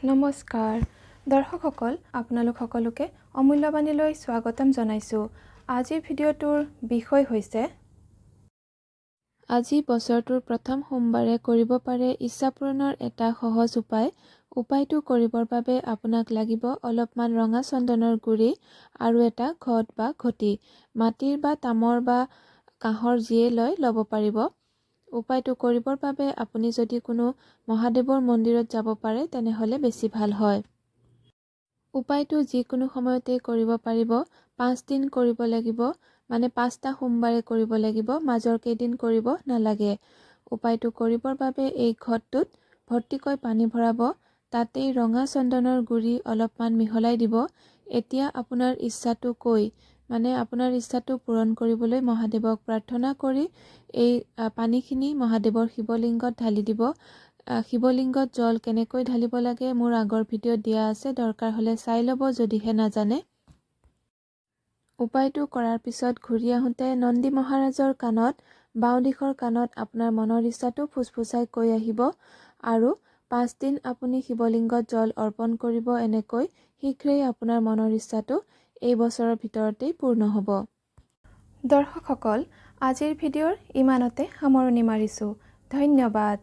নমস্কাৰ দৰ্শকসকল, আপোনালোক সকলোকে অমূল্যবাণীলৈ স্বাগতম জনাইছোঁ। আজিৰ ভিডিঅ'টোৰ বিষয় হৈছে আজি বছৰটোৰ প্ৰথম সোমবাৰে কৰিব পাৰে ইচ্ছা পূৰণৰ এটা সহজ উপায়। উপায়টো কৰিবৰ বাবে আপোনাক লাগিব অলপমান ৰঙা চন্দনৰ গুড়ি আৰু এটা ঘট বা ঘটি, মাটিৰ বা তামৰ বা কাঁহৰ যিয়ে ল'ব পাৰিব। উপায়টো কৰিবৰ বাবে আপুনি যদি কোনো মহাদেৱৰ মন্দিৰত যাব পাৰে তেনেহ'লে বেছি ভাল হয়। উপায়টো যিকোনো সময়তে কৰিব পাৰিব। 5 দিন কৰিব লাগিব, মানে 5টা সোমবাৰে কৰিব লাগিব, মাজৰ কেইদিন কৰিব নালাগে। উপায়টো কৰিবৰ বাবে এই ঘটটোত ভৰ্তিকৈ পানী ভৰাব, তাতেই ৰঙা চন্দনৰ গুড়ি অলপমান মিহলাই দিব। এতিয়া আপোনাৰ ইচ্ছাটো কৈ, মানে আপোনাৰ ইচ্ছাটো পূৰণ কৰিবলৈ মহাদেৱক প্ৰাৰ্থনা কৰি এই পানীখিনি মহাদেৱৰ শিৱলিংগত ঢালি দিব। শিৱলিংগত জল কেনেকৈ ঢালিব লাগে মোৰ আগৰ ভিডিঅ'ত দিয়া আছে, দৰকাৰ হ'লে চাই ল'ব যদিহে নাজানে। উপায়টো কৰাৰ পিছত ঘূৰি আহোঁতে নন্দী মহাৰাজৰ কাণত, বাওঁ দিশৰ কাণত আপোনাৰ মনৰ ইচ্ছাটো ফুচফুচাই কৈ আহিব আৰু 5 দিন আপুনি শিৱলিংগত জল অৰ্পণ কৰিব। এনেকৈ শীঘ্ৰেই আপোনাৰ মনৰ ইচ্ছাটো এই বছৰৰ ভিতৰতেই পূৰ্ণ হ'ব। দৰ্শকসকল, আজিৰ ভিডিঅ'ৰ ইমানতে সামৰণি মাৰিছোঁ। ধন্যবাদ।